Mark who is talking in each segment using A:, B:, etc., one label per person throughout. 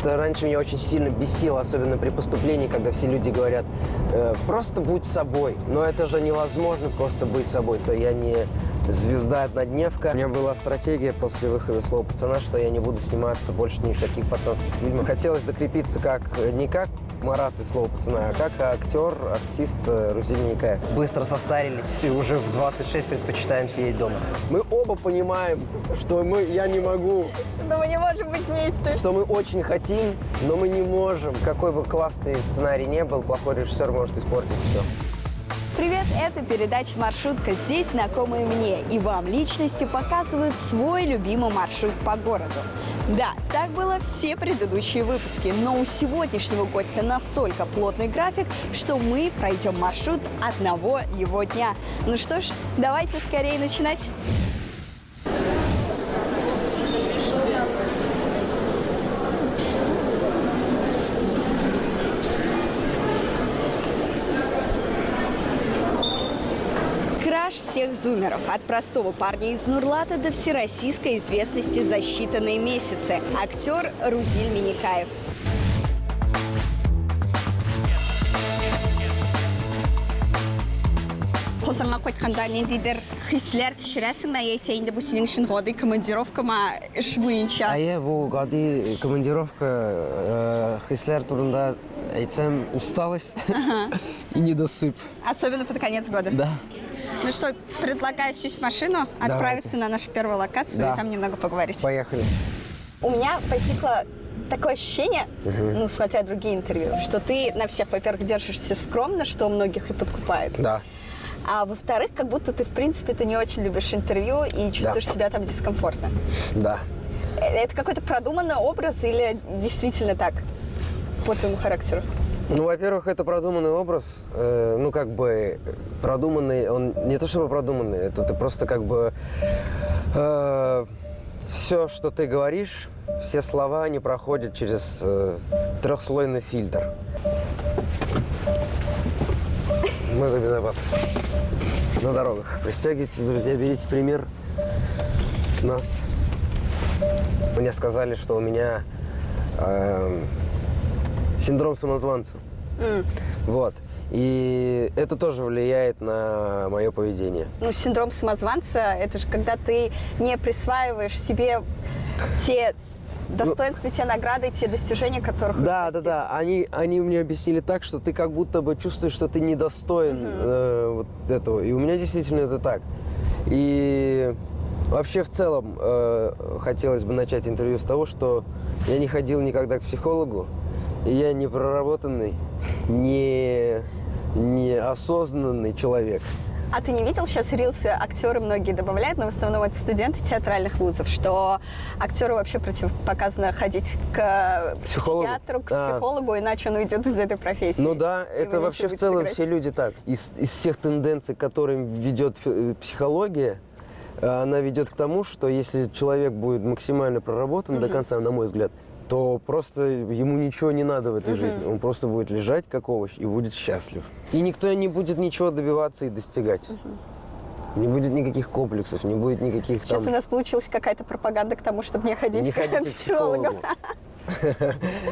A: Это раньше меня очень сильно бесило, особенно при поступлении, когда все люди говорят, просто будь собой. Но это же невозможно просто быть собой, то я не звезда-однодневка. У меня была стратегия после выхода «Слова пацана», что я не буду сниматься больше ни в каких пацанских фильмах. Хотелось закрепиться не как Марат из «Слова пацана», а как актер, артист Рузель Миникаев. Быстро состарились и уже в 26 предпочитаем сидеть дома. Мы оба понимаем, что я не могу.
B: Но мы не можем быть вместе.
A: Что мы очень хотим, но мы не можем. Какой бы классный сценарий не был, плохой режиссер может испортить все.
B: Привет, это передача «Маршрутка». Здесь знакомые мне и вам личности показывают свой любимый маршрут по городу. Да, так было все предыдущие выпуски, но у сегодняшнего гостя настолько плотный график, что мы пройдем маршрут одного его дня. Ну что ж, давайте скорее начинать. Краш всех зумеров. От простого парня из Нурлата до всероссийской известности за считанные месяцы. Актер Рузель Миникаев. Қосаңа қойтканда нендейдер хислер кешіресің, яйсе енді бұл сенің үшін годы командировка ма іш бойынша?
A: Бұл годы командировка хислер турында айтсам усталость и недосып.
B: Особенно под конец года?
A: Да.
B: Ну что, предлагаю сесть в машину, отправиться на нашу первую локацию и там немного поговорить.
A: Поехали.
B: У меня возникло такое ощущение, ну, смотря другие интервью, что ты на всех, во-первых, держишься скромно, что многих и подкупает.
A: Да.
B: А во-вторых, как будто ты, в принципе, ты не очень любишь интервью и чувствуешь себя там дискомфортно.
A: Да.
B: Это какой-то продуманный образ или действительно так, по твоему характеру?
A: Ну, во-первых, это продуманный образ. Ну, как бы продуманный, он не то чтобы продуманный, это ты просто как бы все, что ты говоришь, все слова, они проходят через трехслойный фильтр. Мы за безопасность на дорогах. Пристегивайтесь, друзья, берите пример с нас. Мне сказали, что у меня синдром самозванца. Вот. И это тоже влияет на мое поведение.
B: Ну, синдром самозванца – это же когда ты не присваиваешь себе те достоинства, те награды, те достижения, которых...
A: Да. Они мне объяснили так, что ты как будто бы чувствуешь, что ты недостоин вот этого. И у меня действительно это так. И вообще в целом хотелось бы начать интервью с того, что я не ходил никогда к психологу. И я не проработанный, не осознанный человек.
B: А ты не видел, сейчас рилсы актеры многие добавляют, но в основном это студенты театральных вузов, что актеру вообще противопоказано ходить к психиатру, к психологу, иначе он уйдет из этой профессии.
A: Ну да, это вообще в целом все люди так. Из всех тенденций, к которым ведет психология, она ведет к тому, что если человек будет максимально проработан до конца, на мой взгляд, то просто ему ничего не надо в этой жизни. Он просто будет лежать как овощ и будет счастлив. И никто не будет ничего добиваться и достигать. Не будет никаких комплексов, не будет никаких
B: Сейчас у нас получилась какая-то пропаганда к тому, чтобы не ходить к психологу.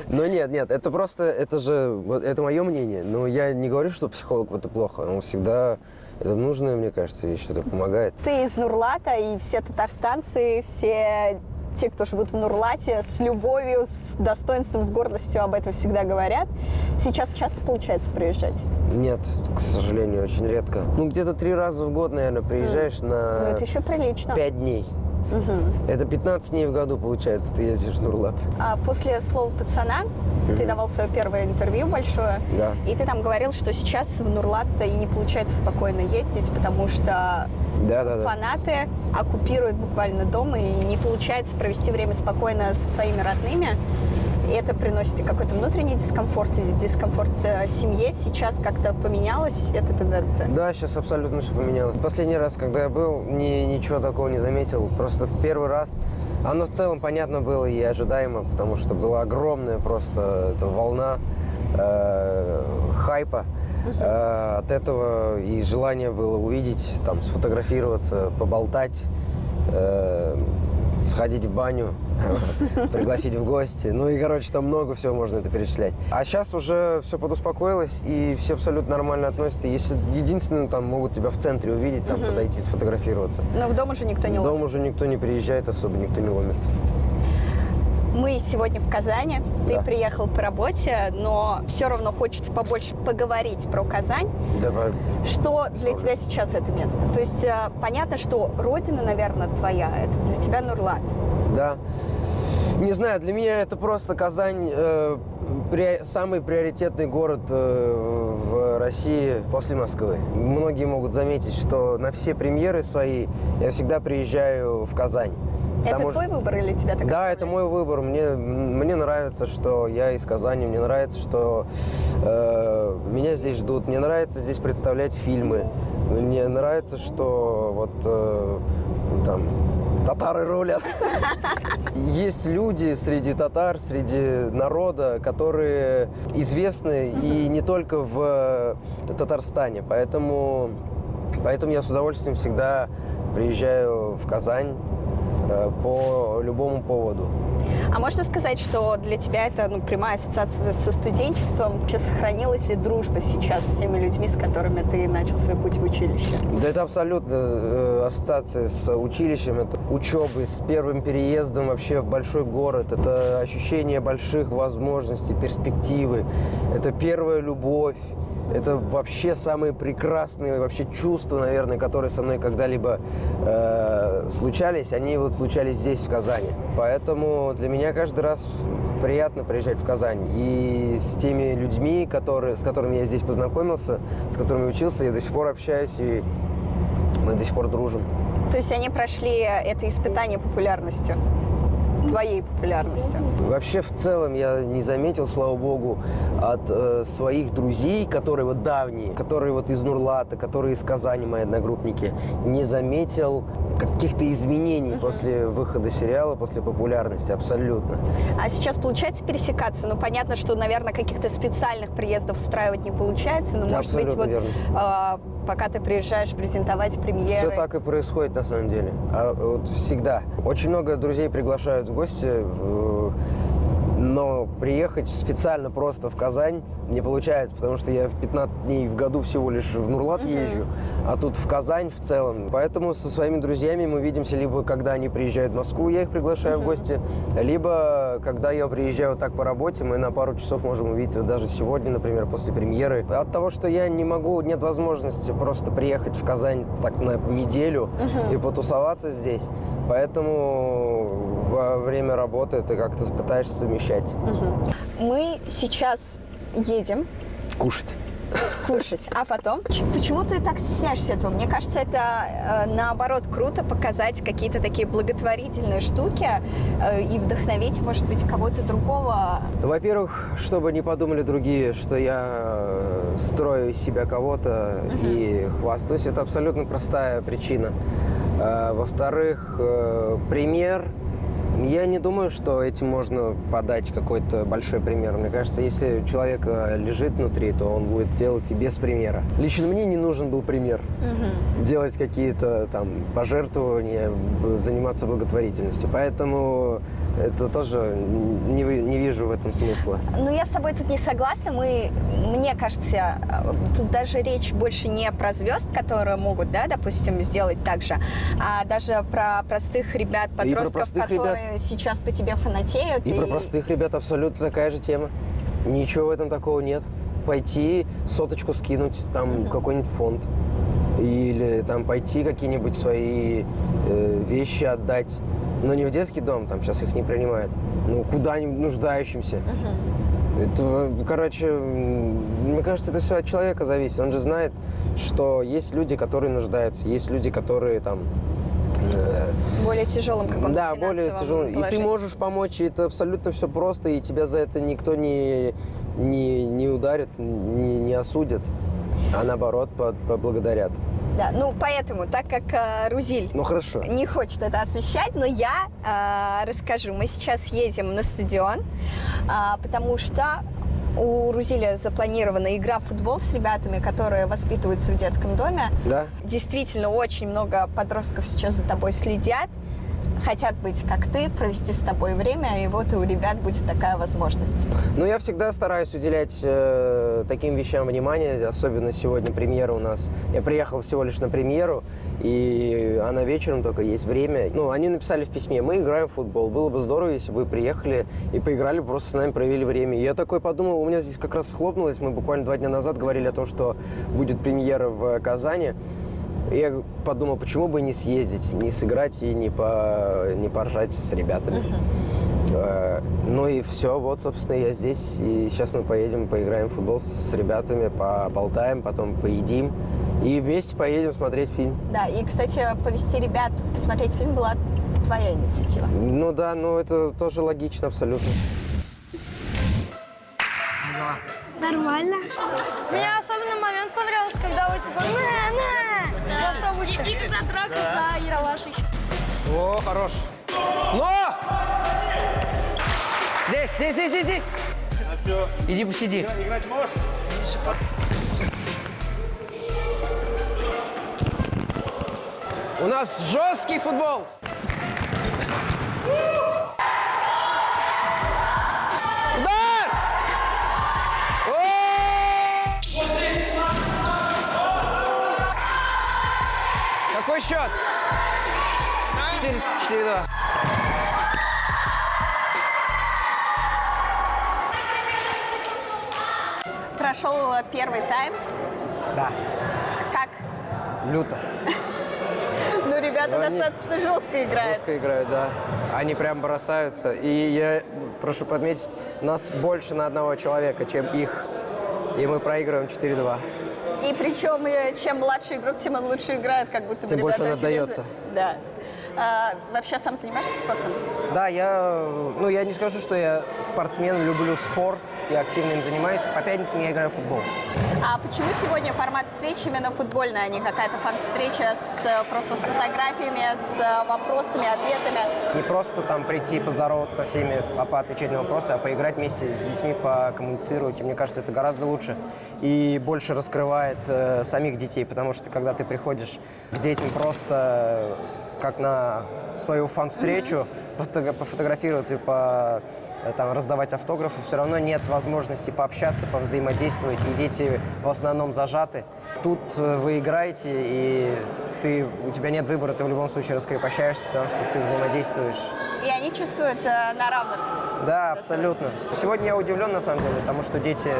A: Но нет, это просто, это мое мнение. Но я не говорю, что психолог это плохо. Он всегда, это нужная, мне кажется, вещь, это помогает.
B: Ты из Нурлата, и все татарстанцы, все те, кто живут в Нурлате, с любовью, с достоинством, с гордостью об этом всегда говорят. Сейчас часто получается приезжать?
A: Нет, к сожалению, очень редко. Ну, где-то 3 раза в год, наверное, приезжаешь на...
B: Ну, это еще прилично.
A: 5 дней. Это 15 дней в году, получается, ты ездишь в Нурлат.
B: А после «Слова пацана» ты давал свое первое интервью большое.
A: Да.
B: И ты там говорил, что сейчас в Нурлат-то и не получается спокойно ездить, потому что фанаты оккупируют буквально дом, и не получается провести время спокойно со своими родными. И это приносит и какой-то внутренний дискомфорт, и дискомфорт семье. Сейчас как-то поменялась эта тенденция?
A: Да, сейчас абсолютно все поменялось. Последний раз, когда я был, ничего такого не заметил. Просто в первый раз оно в целом понятно было и ожидаемо, потому что была огромная просто эта волна хайпа. От этого и желание было увидеть, там, сфотографироваться, поболтать сходить в баню, пригласить в гости. Ну и, короче, там много всего можно это перечислять. А сейчас уже все подуспокоилось, и все абсолютно нормально относятся. Если единственное, там могут тебя в центре увидеть, там подойти, сфотографироваться.
B: Но в дом уже никто не ломится.
A: В дом уже никто не приезжает, особо никто не ломится.
B: Мы сегодня в Казани,
A: Да.
B: ты приехал по работе, но все равно хочется побольше поговорить про Казань.
A: Давай.
B: Что для тебя сейчас это место? То есть понятно, что родина, наверное, твоя, это для тебя Нурлат.
A: Да. Не знаю, для меня это просто Казань самый приоритетный город в России после Москвы. Многие могут заметить, что на все премьеры свои я всегда приезжаю в Казань.
B: Это твой выбор или тебя так
A: Да,
B: оставляют?
A: это мой выбор. Мне нравится, что я из Казани, мне нравится, что меня здесь ждут, мне нравится здесь представлять фильмы, мне нравится, что вот там татары рулят. Есть люди среди татар, среди народа, которые известны и не только в Татарстане. Поэтому я с удовольствием всегда приезжаю в Казань по любому поводу.
B: А можно сказать, что для тебя это прямая ассоциация со студенчеством? Вообще сохранилась ли дружба сейчас с теми людьми, с которыми ты начал свой путь в училище?
A: Да, это абсолютно ассоциация с училищем, это учебой, с первым переездом вообще в большой город, это ощущение больших возможностей, перспективы, это первая любовь. Это вообще самые прекрасные вообще чувства, наверное, которые со мной когда-либо случались. Они вот случались здесь, в Казани. Поэтому для меня каждый раз приятно приезжать в Казань. И с теми людьми, с которыми я здесь познакомился, с которыми учился, я до сих пор общаюсь, и мы до сих пор дружим.
B: То есть они прошли это испытание популярностью? Твоей популярностью?
A: Вообще, в целом, я не заметил, слава богу, от своих друзей, которые вот давние, которые вот из Нурлата, которые из Казани, мои одногруппники, не заметил каких-то изменений после выхода сериала, после популярности, абсолютно.
B: А сейчас получается пересекаться? Ну, понятно, что, наверное, каких-то специальных приездов устраивать не получается, но, может быть, вот пока ты приезжаешь презентовать премьеры...
A: Все так и происходит, на самом деле. А вот всегда. Очень много друзей приглашают в гости, но приехать специально просто в Казань не получается, потому что я в 15 дней в году всего лишь в Нурлат езжу, а тут в Казань в целом. Поэтому со своими друзьями мы видимся либо когда они приезжают в Москву, я их приглашаю в гости, либо когда я приезжаю вот так по работе, мы на пару часов можем увидеться. Вот даже сегодня, например, после премьеры. От того, что я не могу, нет возможности просто приехать в Казань так на неделю и потусоваться здесь, поэтому во время работы ты как-то пытаешься совмещать.
B: Мы сейчас едем
A: Кушать.
B: а потом... Почему ты так стесняешься этого? Мне кажется, это наоборот круто показать какие-то такие благотворительные штуки и вдохновить, может быть, кого-то другого.
A: Во-первых, чтобы не подумали другие, что я строю из себя кого-то и хвастаюсь. Это абсолютно простая причина. Во-вторых, пример. Я не думаю, что этим можно подать какой-то большой пример. Мне кажется, если у человека лежит внутри, то он будет делать и без примера. Лично мне не нужен был пример. Делать какие-то там пожертвования, заниматься благотворительностью. Поэтому это тоже не вижу в этом смысла.
B: Ну, я с тобой тут не согласна. Мне кажется, тут даже речь больше не про звезд, которые могут, да, допустим, сделать так же, а даже про простых ребят, подростков, которые сейчас по тебе фанатеют.
A: И про простых ребят абсолютно такая же тема. Ничего в этом такого нет. Пойти соточку скинуть, там какой-нибудь фонд. Или там пойти какие-нибудь свои вещи отдать. Но не в детский дом, там сейчас их не принимают. Ну, куда-нибудь нуждающимся. Это, короче, мне кажется, это все от человека зависит. Он же знает, что есть люди, которые нуждаются, есть люди, которые там...
B: более тяжелым каком-то
A: да, более тяжелым. И ты можешь помочь, и это абсолютно все просто, и тебя за это никто не ударит, не осудит, а наоборот поблагодарят.
B: Да, ну поэтому, так как Рузиль не хочет это освещать, но я расскажу. Мы сейчас едем на стадион, потому что у Рузиля запланирована игра в футбол с ребятами, которые воспитываются в детском доме.
A: Да.
B: Действительно, очень много подростков сейчас за тобой следят. хотят быть как ты, провести с тобой время, и вот и у ребят будет такая возможность.
A: Ну, я всегда стараюсь уделять таким вещам внимание, особенно сегодня премьера у нас. Я приехал всего лишь на премьеру, и она вечером только, есть время. Ну, они написали в письме: мы играем в футбол, было бы здорово, если бы вы приехали и поиграли, просто с нами провели время. И я такой подумал, у меня здесь как раз схлопнулось, мы буквально 2 дня назад говорили о том, что будет премьера в Казани. И я подумал, почему бы не съездить, не сыграть и не поржать с ребятами. Ну и все, вот, собственно, я здесь. И сейчас мы поедем, поиграем в футбол с ребятами, поболтаем, потом поедим. И вместе поедем смотреть фильм.
B: Да, и, кстати, повести ребят посмотреть фильм была твоя инициатива.
A: Ну да, ну это тоже логично абсолютно.
C: Нормально. Мне особенно момент понравился, когда вы типа в автобусе. И когда драка за Ералашей.
A: О, хорош. Но! Здесь. Иди посиди.
D: Играть можешь?
A: У нас жесткий футбол. Удар! Какой счет? 4-2.
B: Прошел первый тайм.
A: Да,
B: Как?
A: люто.
B: Ну, ребята
A: Они
B: достаточно жестко играют.
A: Жестко играют, да. Они прям бросаются. И я прошу подметить, нас больше на одного человека, чем их. И мы проигрываем 4-2.
B: И причем, чем младший игрок, тем он лучше играет, как будто бы
A: Тем
B: ребята
A: больше он
B: очень
A: отдается.
B: Да. Вообще сам занимаешься спортом?
A: Да, я не скажу, что я спортсмен, люблю спорт, я активно им занимаюсь. По пятницам я играю в футбол.
B: А почему сегодня формат встречи именно футбольная, а не какая-то фан-встреча просто с фотографиями, с вопросами, ответами?
A: Не просто там прийти, поздороваться со всеми, поотвечать на вопросы, а поиграть вместе с детьми, покоммуницировать. И мне кажется, это гораздо лучше и больше раскрывает самих детей, потому что когда ты приходишь к детям просто как на свою фан-встречу, пофотографироваться и раздавать автографы, все равно нет возможности пообщаться, повзаимодействовать, и дети в основном зажаты. Тут вы играете, и у тебя нет выбора, ты в любом случае раскрепощаешься, потому что ты взаимодействуешь.
B: И они чувствуют на равных?
A: Да, абсолютно. Сегодня я удивлен, на самом деле, потому что дети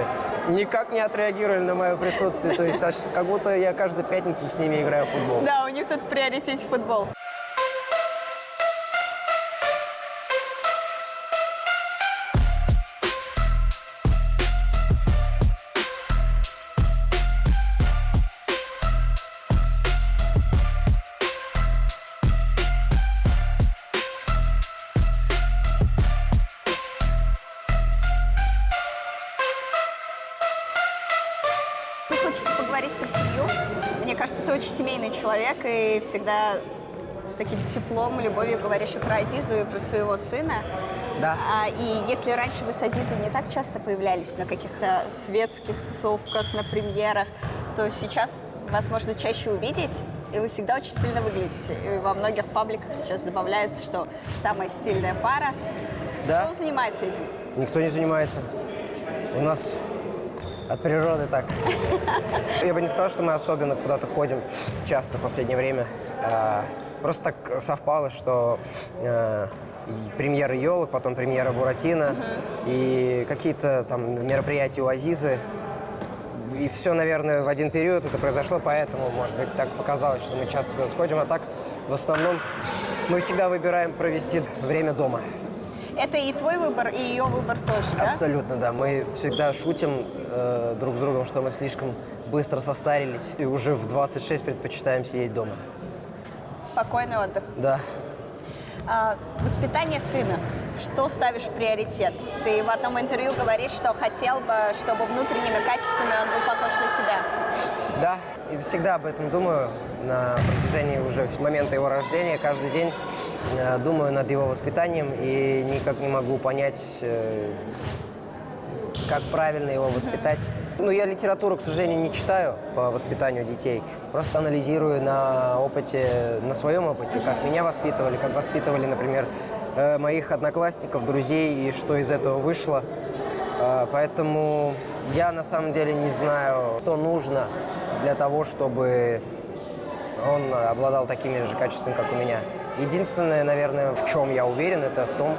A: никак не отреагировали на мое присутствие. То есть как будто я каждую пятницу с ними играю в футбол.
B: Да, у них тут в приоритете футбол. Хочется поговорить про семью. Мне кажется, ты очень семейный человек и всегда с таким теплом, любовью говоришь и про Азизу, и про своего сына.
A: Да.
B: И если раньше вы с Азизой не так часто появлялись на каких-то светских тусовках, на премьерах, то сейчас вас можно чаще увидеть, и вы всегда очень сильно выглядите. И во многих пабликах сейчас добавляется, что самая стильная пара.
A: Да.
B: Кто занимается этим?
A: Никто не занимается. У нас от природы так. Я бы не сказал, что мы особенно куда-то ходим часто в последнее время. Просто так совпало, что премьера «Ёлок», потом премьера «Буратино», и какие-то там мероприятия у Азизы. И все, наверное, в один период это произошло, поэтому, может быть, так показалось, что мы часто куда-то ходим. А так, в основном, мы всегда выбираем провести время дома.
B: Это и твой выбор, и ее выбор тоже, да?
A: Абсолютно, да. Мы всегда шутим друг с другом, что мы слишком быстро состарились. И уже в 26 предпочитаем сидеть дома.
B: Спокойный отдых.
A: Да.
B: Воспитание сына. Что ставишь в приоритет? Ты в одном интервью говоришь, что хотел бы, чтобы внутренними качествами он был похож на тебя.
A: Да, и всегда об этом думаю на протяжении уже с момента его рождения. Каждый день думаю над его воспитанием и никак не могу понять, как правильно его воспитать. Ну, я литературу, к сожалению, не читаю по воспитанию детей. Просто анализирую на опыте, на своем опыте, как меня воспитывали, как воспитывали, например, моих одноклассников, друзей, и что из этого вышло. Поэтому я на самом деле не знаю, что нужно для того, чтобы он обладал такими же качествами, как у меня. Единственное, наверное, в чем я уверен, это в том,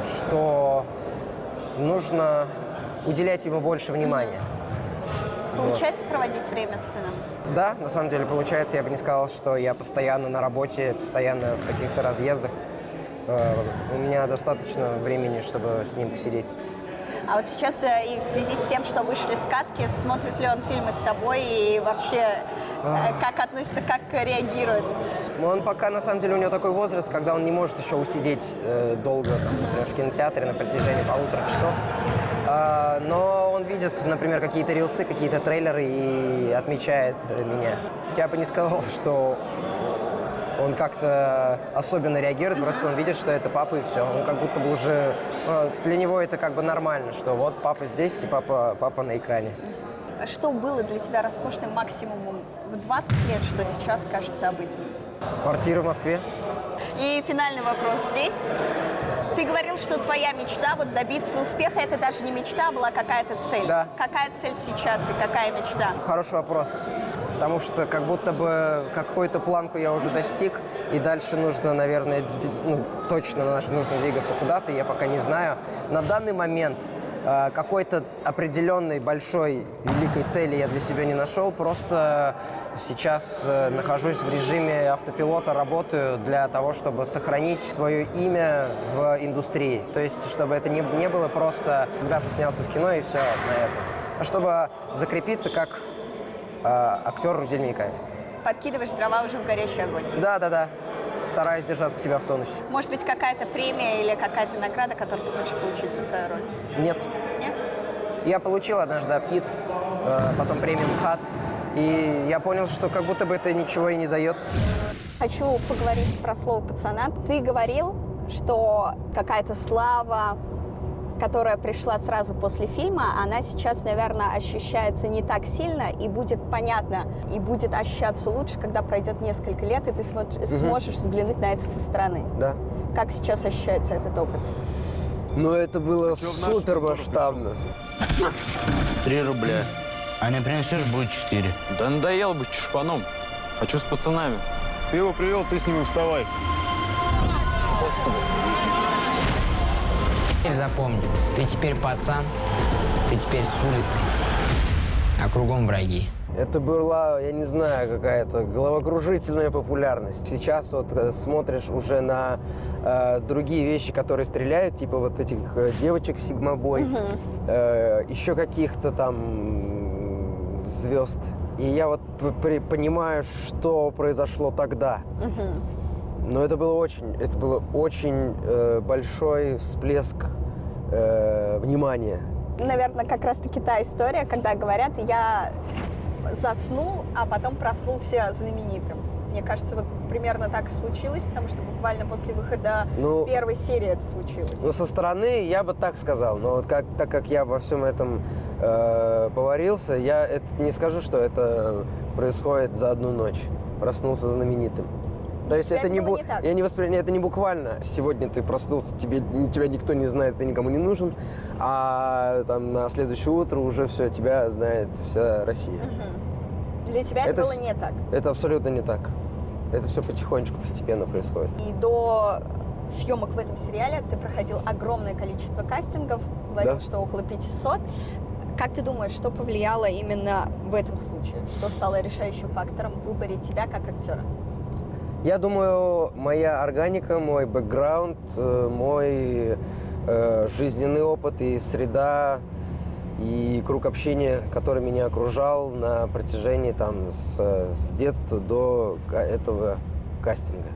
A: что нужно уделять ему больше внимания.
B: Получается проводить время с сыном?
A: Да, на самом деле получается. Я бы не сказал, что я постоянно на работе, постоянно в каких-то разъездах. У меня достаточно времени, чтобы с ним посидеть.
B: А вот сейчас и в связи с тем, что вышли сказки, смотрит ли он фильмы с тобой и вообще как относится, как реагирует?
A: Он пока, на самом деле, у него такой возраст, когда он не может еще усидеть долго, там, например, в кинотеатре на протяжении 1,5 часов. Но он видит, например, какие-то рилсы, какие-то трейлеры и отмечает меня. Я бы не сказал, что он как-то особенно реагирует, просто он видит, что это папа, и все. Он как будто бы уже... Для него это как бы нормально, что вот папа здесь, и папа на экране.
B: Что было для тебя роскошным максимумом в 20 лет, что сейчас кажется обыденным?
A: Квартира в Москве.
B: И финальный вопрос здесь. Ты говорил, что твоя мечта вот добиться успеха, это даже не мечта, а была какая-то цель.
A: Да.
B: Какая цель сейчас и какая мечта?
A: Хороший вопрос. Потому что как будто бы какую-то планку я уже достиг, и дальше нужно, наверное, точно нужно двигаться куда-то, я пока не знаю. На данный момент какой-то определенной большой великой цели я для себя не нашел, просто сейчас нахожусь в режиме автопилота, работаю для того, чтобы сохранить свое имя в индустрии. То есть, чтобы это не было просто когда-то снялся в кино и все на этом, а чтобы закрепиться как актер Рудель Миникаев.
B: Подкидываешь дрова уже в горящий огонь.
A: Да. Стараюсь держаться себя в тонусе.
B: Может быть, какая-то премия или какая-то награда, которую ты хочешь получить за свою роль?
A: Нет.
B: Нет?
A: Я получил однажды «Апкит», потом премию МХАТ, и я понял, что как будто бы это ничего и не дает.
B: Хочу поговорить про слово «пацана». Ты говорил, что какая-то слава, которая пришла сразу после фильма, она сейчас, наверное, ощущается не так сильно и будет понятно, и будет ощущаться лучше, когда пройдет несколько лет, и ты сможешь взглянуть на это со стороны.
A: Да.
B: Как сейчас ощущается этот опыт?
A: Ну, это было супер масштабно.
D: 3 рубля. А не принесешь, будет 4.
E: Да надоело быть чушпаном. Хочу с пацанами.
F: Ты его привел, ты с ним и вставай.
G: Теперь запомни, ты теперь пацан, ты теперь с улицы, а кругом враги.
A: Это была, я не знаю, какая-то головокружительная популярность. Сейчас вот смотришь уже на другие вещи, которые стреляют, типа вот этих девочек Сигма-бой, еще каких-то там звезд. И я вот понимаю, что произошло тогда. Но это было очень большой всплеск внимания.
B: Наверное, как раз-таки та история, когда говорят, я заснул, а потом проснулся знаменитым. Мне кажется, вот примерно так и случилось, потому что буквально после выхода первой серии это случилось.
A: Ну, со стороны я бы так сказал, но вот так как я во всем этом поварился, я не скажу, что это происходит за одну ночь. Проснулся знаменитым. То есть это это не буквально. Сегодня ты проснулся, тебя никто не знает, ты никому не нужен, а там на следующее утро уже все, тебя знает вся Россия.
B: Для тебя это было не так?
A: Это абсолютно не так. Это все потихонечку, постепенно происходит.
B: И до съемок в этом сериале ты проходил огромное количество кастингов, говорил, что около 500. Как ты думаешь, что повлияло именно в этом случае? Что стало решающим фактором в выборе тебя как актера?
A: Я думаю, моя органика, мой бэкграунд, мой жизненный опыт и среда, и круг общения, который меня окружал на протяжении там, с детства до этого кастинга.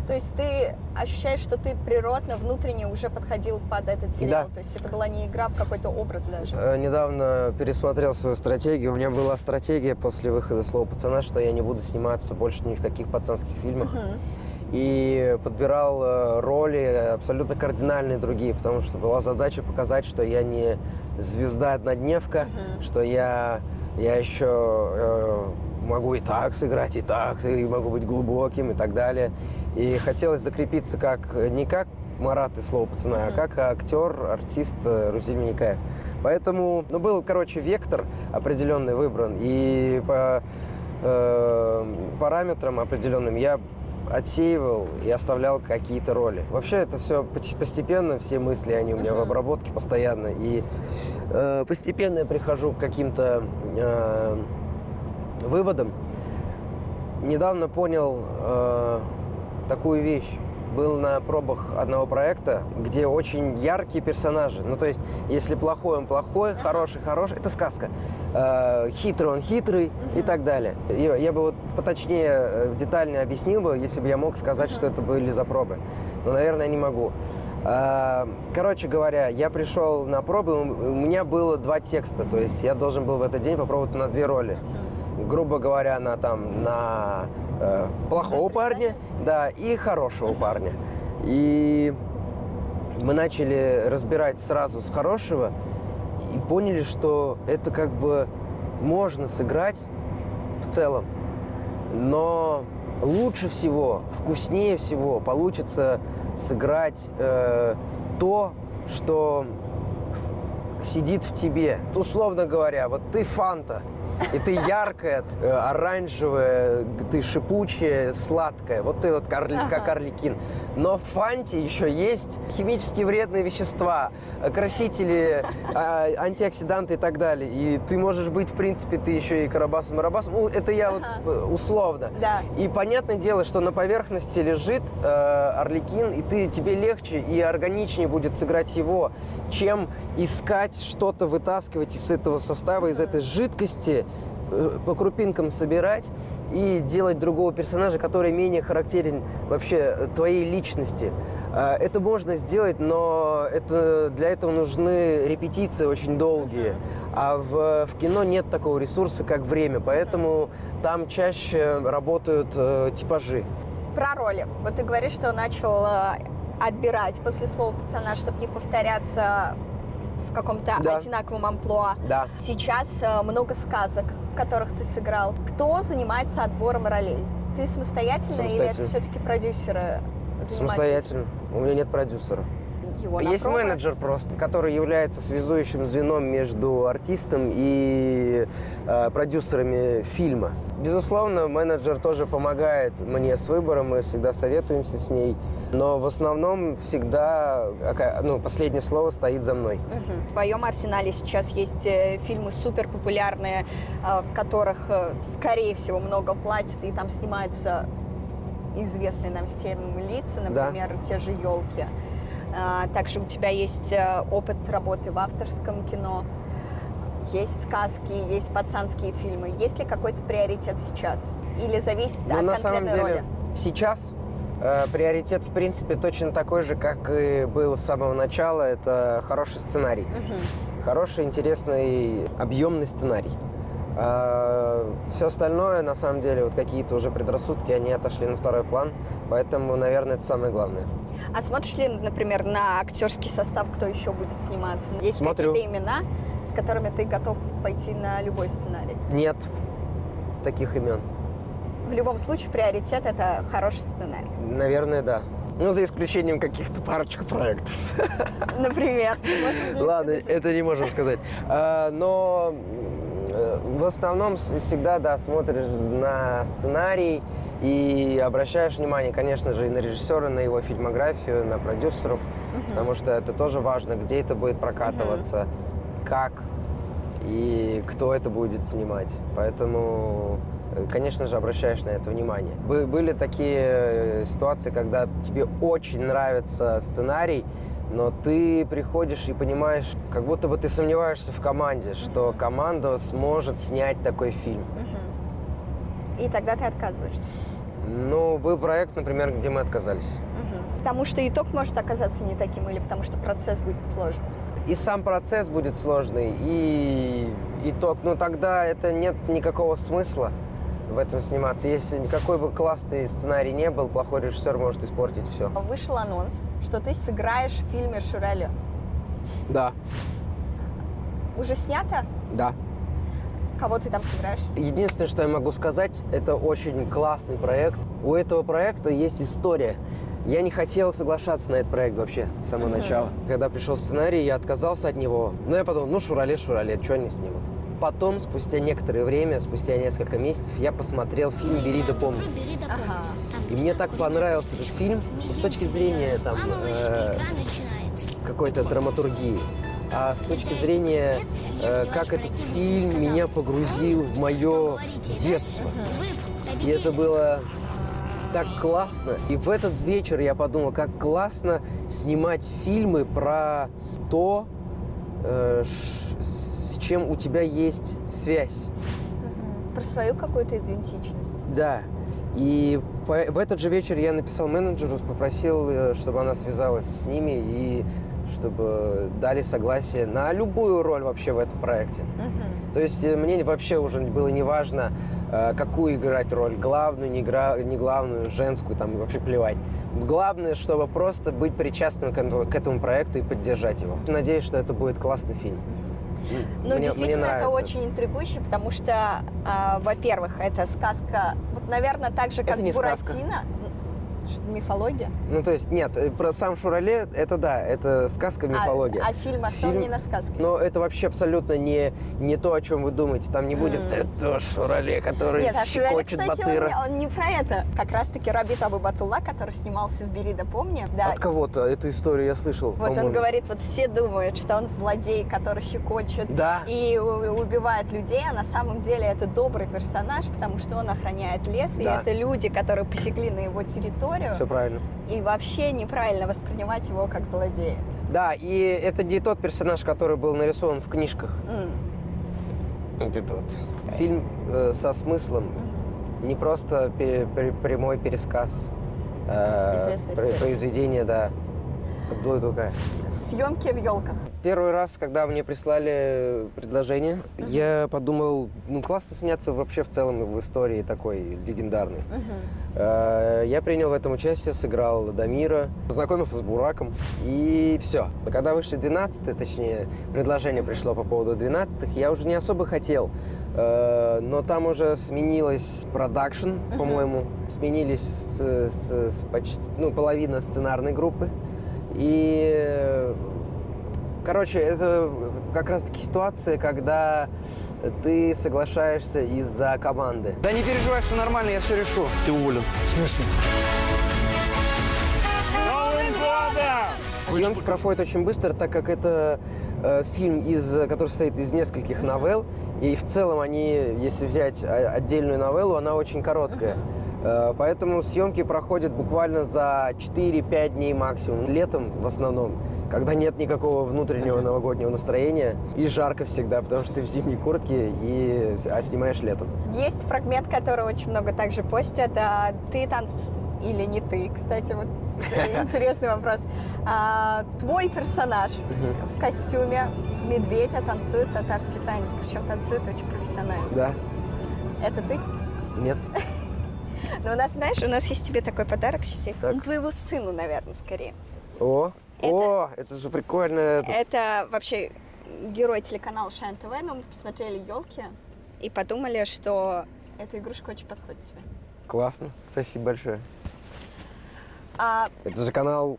B: То есть ты ощущаешь, что ты природно, внутренне уже подходил под этот сериал?
A: Да.
B: То есть это была не игра в какой-то образ даже?
A: Недавно пересмотрел свою стратегию. У меня была стратегия после выхода «Слова пацана», что я не буду сниматься больше ни в каких пацанских фильмах. и подбирал роли абсолютно кардинальные другие, потому что была задача показать, что я не звезда-однодневка, что я еще могу и так сыграть, и могу быть глубоким и так далее. И хотелось закрепиться не как Марат из «Слова пацана», а как актер, артист Рузель Миникаев. Поэтому, был, вектор определенный выбран, и по параметрам определенным я отсеивал и оставлял какие-то роли. Вообще это все постепенно, все мысли, они у меня в обработке постоянно, и постепенно я прихожу к каким-то выводам. Недавно понял такую вещь. Был на пробах одного проекта, где очень яркие персонажи. То есть, если плохой, он плохой, хороший, хороший, это сказка. Хитрый, он хитрый и так далее. Я бы поточнее, детально объяснил бы, если бы я мог сказать, что это были за пробы. Но, наверное, не могу. Короче говоря, я пришел на пробы, у меня было 2 текста. То есть, я должен был в этот день попробоваться на 2 роли. Грубо говоря, на плохого парня, да, и хорошего парня. И мы начали разбирать сразу с хорошего и поняли, что это можно сыграть в целом, но лучше всего, вкуснее всего получится сыграть то, что сидит в тебе. Условно говоря, ты Фанта, и ты яркая, оранжевая, ты шипучая, сладкая. Ты как Арлекин. Но в Фанте еще есть химически вредные вещества, красители, антиоксиданты и так далее. И ты можешь быть, в принципе, ты еще и Карабасом-Марабасом. Это я условно.
B: Да.
A: И понятное дело, что на поверхности лежит Арлекин, и тебе легче и органичнее будет сыграть его, чем искать что-то, вытаскивать из этого состава, из этой жидкости, по крупинкам собирать и делать другого персонажа, который менее характерен вообще твоей личности. Это можно сделать, но для этого нужны репетиции очень долгие. А в кино нет такого ресурса, как время, поэтому там чаще работают типажи.
B: Про роли. Ты говоришь, что начал отбирать после «Слова пацана», чтобы не повторяться в каком-то одинаковом амплуа.
A: Да.
B: Сейчас много сказок, в которых ты сыграл. Кто занимается отбором ролей? Ты самостоятельно или это все-таки продюсеры занимаются?
A: Самостоятельно. У меня нет продюсера. Есть менеджер просто, который является связующим звеном между артистом и продюсерами фильма. Безусловно, менеджер тоже помогает мне с выбором, мы всегда советуемся с ней. Но в основном всегда последнее слово стоит за мной.
B: В твоем арсенале сейчас есть фильмы суперпопулярные, в которых, скорее всего, много платят, и там снимаются известные нам всем лица, например, те же «Елки». Также у тебя есть опыт работы в авторском кино, есть сказки, есть пацанские фильмы. Есть ли какой-то приоритет сейчас? Или зависит от
A: на самом
B: конкретной
A: деле,
B: роли?
A: Сейчас приоритет, в принципе, точно такой же, как и был с самого начала. Это хороший сценарий. Хороший, интересный, объемный сценарий. Все остальное, на самом деле, какие-то уже предрассудки, они отошли на второй план. Поэтому, наверное, это самое главное.
B: А смотришь ли, например, на актерский состав, кто еще будет сниматься? Есть
A: Смотрю.
B: какие-то имена, с которыми ты готов пойти на любой сценарий?
A: Нет таких имен.
B: В любом случае, приоритет – это хороший сценарий.
A: Наверное, да. За исключением каких-то парочек проектов.
B: Например?
A: Ладно, это не можем сказать. Но в основном всегда, да, смотришь на сценарий и обращаешь внимание, конечно же, и на режиссера, на его фильмографию, на продюсеров, потому что это тоже важно, где это будет прокатываться, как и кто это будет снимать. Поэтому, конечно же, обращаешь на это внимание. Были такие ситуации, когда тебе очень нравится сценарий, но ты приходишь и понимаешь, как будто бы ты сомневаешься в команде, что команда сможет снять такой фильм.
B: И тогда ты отказываешься?
A: Был проект, например, где мы отказались.
B: Потому что итог может оказаться не таким, или потому что процесс будет сложный?
A: И сам процесс будет сложный, и итог. Тогда это нет никакого смысла. в этом сниматься. Если какой бы классный сценарий не был, плохой режиссер может испортить все.
B: Вышел анонс, что ты сыграешь в фильме «Шурале».
A: Да,
B: Уже снято?
A: да.
B: Кого ты там сыграешь?
A: Единственное, что я могу сказать, это очень классный проект. У этого проекта есть история. Я не хотел соглашаться на этот проект вообще с самого начала. Когда пришел сценарий, я отказался от него. Но я подумал, ну, Шурале, что они снимут? Потом, спустя некоторое время, спустя несколько месяцев, я посмотрел фильм «Бери да помни».
B: Ага.
A: И мне так понравился этот фильм с точки зрения там, какой-то драматургии. А с точки зрения, как этот фильм меня погрузил в мое детство. И это было так классно. И в этот вечер я подумал, как классно снимать фильмы про то, с чем у тебя есть связь.
B: Про свою какую-то идентичность.
A: Да. И в этот же вечер я написал менеджеру, попросил, чтобы она связалась с ними и чтобы дали согласие на любую роль вообще в этом проекте. То есть мне вообще уже было не важно, какую играть роль, главную, не главную, женскую, там вообще плевать. Главное, чтобы просто быть причастным к этому проекту и поддержать его. Надеюсь, что это будет классный фильм.
B: Ну, действительно, это
A: нравится.
B: очень интригующе, потому что, во-первых, это сказка, вот, наверное, так же, как
A: Это не сказка.
B: Буратино. Мифология?
A: Ну, то есть, нет, про сам Шурале, это да, это сказка, мифология.
B: А фильм основан не на сказке?
A: Но это вообще абсолютно не то, о чем вы думаете. Там не будет это Шурале, который
B: Нет, а Шурале,
A: щекочет
B: кстати,
A: Батыра.
B: он не про это. Как раз-таки Рабит Абу-Батулла, который снимался в «Бери да помни». Да.
A: От кого-то эту историю я слышал,
B: Вот
A: по-моему.
B: он говорит, вот все думают, что он злодей, который щекочет
A: Да.
B: и убивает людей, а на самом деле это добрый персонаж, потому что он охраняет лес, и
A: Да.
B: это люди, которые посягли на его территорию,
A: Все правильно.
B: и вообще неправильно воспринимать его как злодея.
A: Да, и это не тот персонаж, который был нарисован в книжках. Вот это вот. Фильм со смыслом, не просто прямой пересказ
B: Известной истории.
A: произведения, да, от Блэдука.
B: Съемки в елках.
A: Первый раз, когда мне прислали предложение, я подумал, ну классно сняться вообще в целом в истории такой легендарной. Я принял в этом участие, сыграл Дамира, познакомился с Бураком, и все. Когда вышли 12-е, точнее, предложение пришло по поводу 12-х, я уже не особо хотел, но там уже сменилось продакшн, по-моему, сменились почти, половина сценарной группы, и... Короче, это как раз-таки ситуация, когда ты соглашаешься из-за команды.
G: Да не переживай, все нормально, я все решу.
E: Ты уволен.
G: В смысле?
A: Съемки проходят очень быстро, так как это фильм, который состоит из нескольких новелл. И в целом они, если взять отдельную новеллу, она очень короткая. Поэтому съемки проходят буквально за 4-5 дней максимум. Летом в основном, когда нет никакого внутреннего новогоднего настроения. И жарко всегда, потому что ты в зимней куртке, а снимаешь летом.
B: Есть фрагмент, который очень много также постят. Ты или не ты, кстати, вот интересный вопрос. Твой персонаж в костюме медведя танцует татарский танец, причем танцует очень профессионально.
A: Да?
B: Это ты?
A: Нет?
B: Но у нас, знаешь, у нас есть тебе такой подарок сейчас.
A: Так.
B: Ну, твоему сыну, наверное, скорее.
A: Это же прикольно.
B: Это вообще герой телеканала Шайн ТВ, но мы посмотрели елки и подумали, что эта игрушка очень подходит тебе.
A: Классно. Спасибо большое. Это же канал,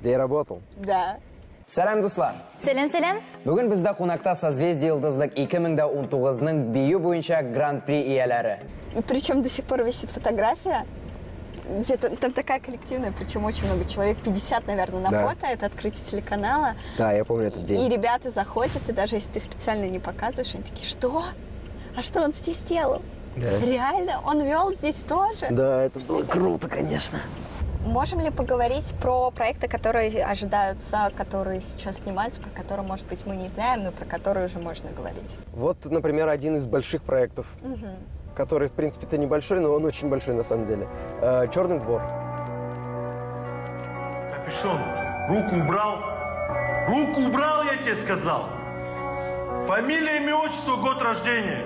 A: где я работал.
B: Да.
G: Сәлем, дуслар.
C: Сәлем.
G: Бүгін бізді қонақта созвездие йылдыздық 2019-ның бию бойынша гран-при иелері.
B: И причем до сих пор висит фотография, где там такая коллективная, причем очень много человек, 50, наверное, на
A: Да.
B: фото, это открытие телеканала.
A: Да, я помню этот
B: И
A: день.
B: ребята заходят, и даже если ты специально не показываешь, они такие, что? А что он здесь делал?
A: Да.
B: Реально? Он вел здесь тоже?
A: Да, это было круто, конечно.
B: Можем ли поговорить про проекты, которые ожидаются, которые сейчас снимаются, про которые, может быть, мы не знаем, но про которые уже можно говорить?
A: Вот, например, один из больших проектов, который, в принципе-то небольшой, но он очень большой на самом деле. «Черный двор».
H: Капюшон, руку убрал? Руку убрал, я тебе сказал. Фамилия, имя, отчество, год рождения.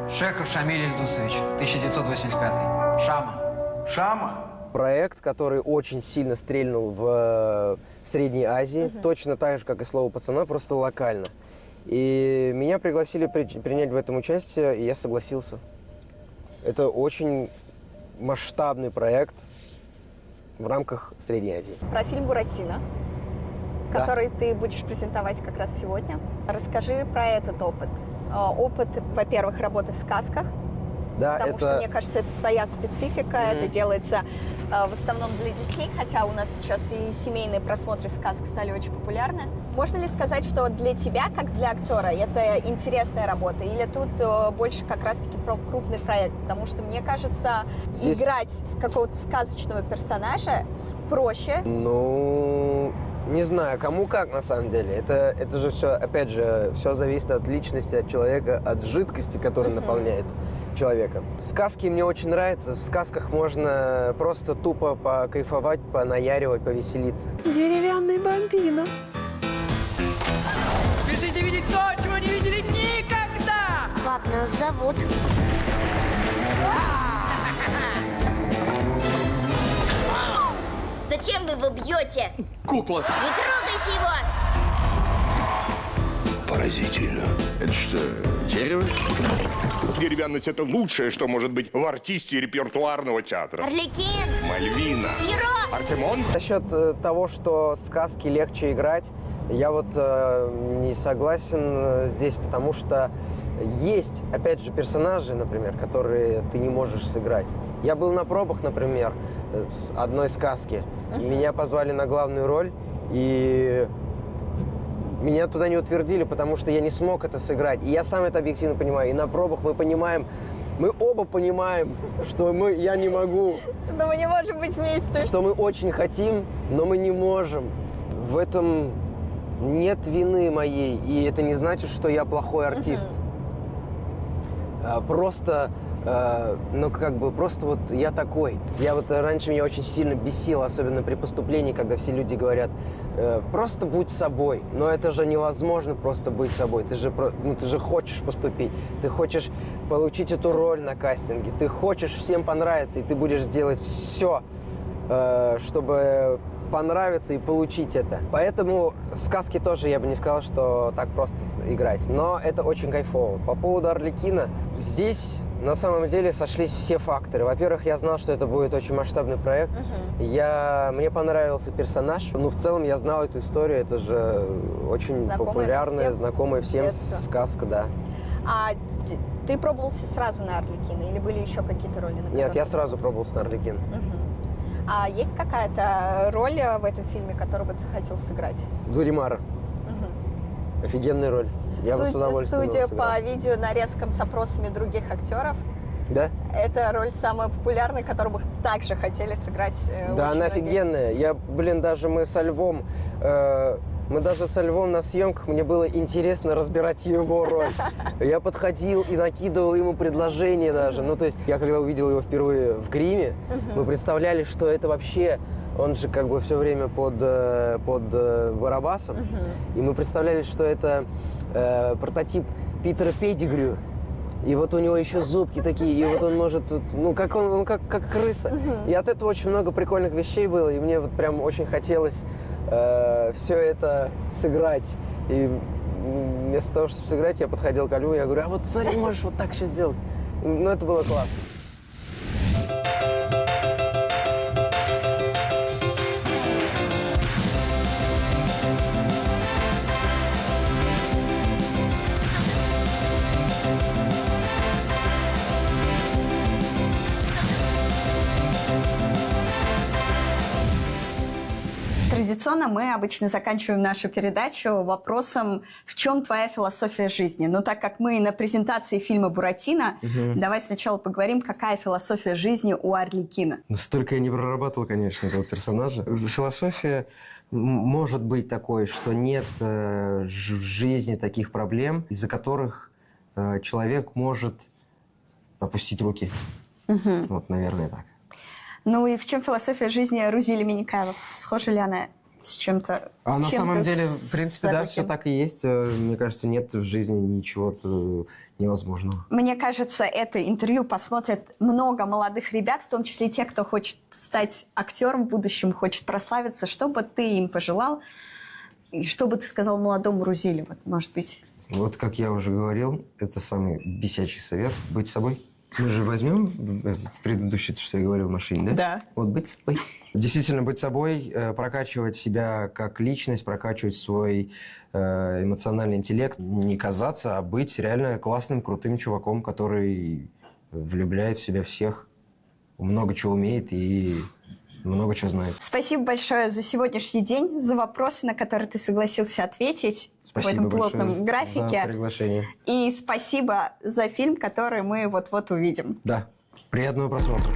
I: Шехов Шамиль Ильдусович, 1985. Шама.
H: Шама?
A: Проект, который очень сильно стрельнул в Средней Азии, точно так же, как и «Слово пацана», просто локально. И меня пригласили принять в этом участие, и я согласился. Это очень масштабный проект в рамках Средней Азии.
B: Про фильм «Буратино»,
A: Да.
B: который ты будешь презентовать как раз сегодня. Расскажи про этот опыт. Опыт, во-первых, работы в сказках,
A: Да,
B: потому что, мне кажется, это своя специфика, это делается в основном для детей, хотя у нас сейчас и семейные просмотры сказок стали очень популярны. Можно ли сказать, что для тебя, как для актера, это интересная работа, или тут больше как раз-таки про крупный проект? Потому что, мне кажется,
A: Здесь...
B: играть с какого-то сказочного персонажа проще.
A: Ну, не знаю, кому как на самом деле. Это же все, опять же, все зависит от личности, от человека, от жидкости, которая наполняет человека. Сказки мне очень нравятся. В сказках можно просто тупо покайфовать, понаяривать, повеселиться.
B: Деревянный бомбино.
I: Спешите видеть то, чего не видели никогда!
C: Пап, нас зовут. Зачем вы его бьете?
E: Кукла!
C: Не трогайте его!
J: Поразительно.
E: Это что, дерево?
J: Деревянность — это лучшее, что может быть в артисте репертуарного театра.
C: Арлекин!
J: Мальвина.
C: Пиро!
J: Артемон.
A: Насчет того, что сказки легче играть, я вот не согласен здесь, потому что есть, опять же, персонажи, например, которые ты не можешь сыграть. Я был на пробах, например, одной сказки. Меня позвали на главную роль, и меня туда не утвердили, потому что я не смог это сыграть. И я сам это объективно понимаю. И на пробах мы понимаем, мы оба понимаем, что я не могу.
B: Что мы не можем быть вместе.
A: Что мы очень хотим, но мы не можем. В этом нет вины моей, и это не значит, что я плохой артист. Просто, просто вот я такой. Я вот раньше меня очень сильно бесило, особенно при поступлении, когда все люди говорят, просто будь собой. Но это же невозможно просто быть собой. Ты же хочешь поступить, ты хочешь получить эту роль на кастинге, ты хочешь всем понравиться, и ты будешь делать все, чтобы понравиться и получить это. Поэтому сказки тоже я бы не сказал, что так просто играть. Но это очень кайфово. По поводу Арлекина, здесь на самом деле сошлись все факторы. Во-первых, я знал, что это будет очень масштабный проект. Мне понравился персонаж. Ну, в целом, я знал эту историю. Это же очень популярная, знакомая всем сказка, да.
B: А ты пробовался сразу на Арлекина или были еще какие-то роли?
A: Нет, я сразу пробовался на Арлекина.
B: А есть какая-то роль в этом фильме, которую бы ты хотел сыграть?
A: Дуримара. Офигенная роль. Я бы с удовольствием
B: Судя
A: сыграл.
B: по видео нарезкам с опросами других актеров,
A: да?
B: Это роль самая популярная, которую бы также хотели сыграть.
A: Да, она офигенная. Мы со Львом... Мы даже со Львом на съемках, мне было интересно разбирать его роль. Я подходил и накидывал ему предложения даже. Ну, то есть, я когда увидел его впервые в гриме, мы представляли, что это вообще... Он же как бы все время под Барабасом. И мы представляли, что это прототип Питера Петтигрю. И вот у него еще зубки такие, и вот он может, он как крыса. И от этого очень много прикольных вещей было, и мне вот прям очень хотелось все это сыграть. И вместо того, чтобы сыграть, я подходил к Льву, я говорю, а вот смотри, можешь вот так еще сделать. Ну, это было классно.
B: Традиционно мы обычно заканчиваем нашу передачу вопросом, в чем твоя философия жизни? Но так как мы на презентации фильма «Буратино», давай сначала поговорим, какая философия жизни у Арлекина.
A: Столько я не прорабатывал, конечно, этого персонажа. Философия может быть такой, что нет в жизни таких проблем, из-за которых человек может опустить руки. Вот, наверное, так.
B: Ну и в чем философия жизни Рузили Миникайло? Схожа ли она с чем-то?
A: На самом деле, в принципе, да, все так и есть. Мне кажется, нет в жизни ничего невозможного.
B: Мне кажется, это интервью посмотрят много молодых ребят, в том числе те, кто хочет стать актером в будущем, хочет прославиться. Что бы ты им пожелал? И что бы ты сказал молодому Рузиле, вот, может быть?
A: Вот как я уже говорил, это самый бесячий совет – быть собой. Мы же возьмем этот предыдущий, что я говорил в машине, да?
B: Да.
A: Вот быть собой. Действительно, быть собой, прокачивать себя как личность, прокачивать свой эмоциональный интеллект. Не казаться, а быть реально классным, крутым чуваком, который влюбляет в себя всех, много чего умеет и много чего знает.
B: Спасибо большое за сегодняшний день, за вопросы, на которые ты согласился ответить.
A: Спасибо
B: в этом плотном
A: большое
B: графике.
A: за приглашение.
B: И спасибо за фильм, который мы вот-вот увидим.
A: Да. Приятного просмотра.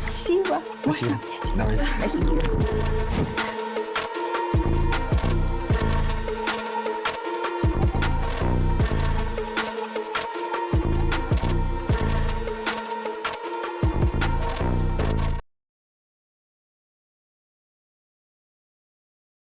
B: Спасибо.
A: Спасибо.
B: Можно обнять?
A: Давай.
B: Спасибо.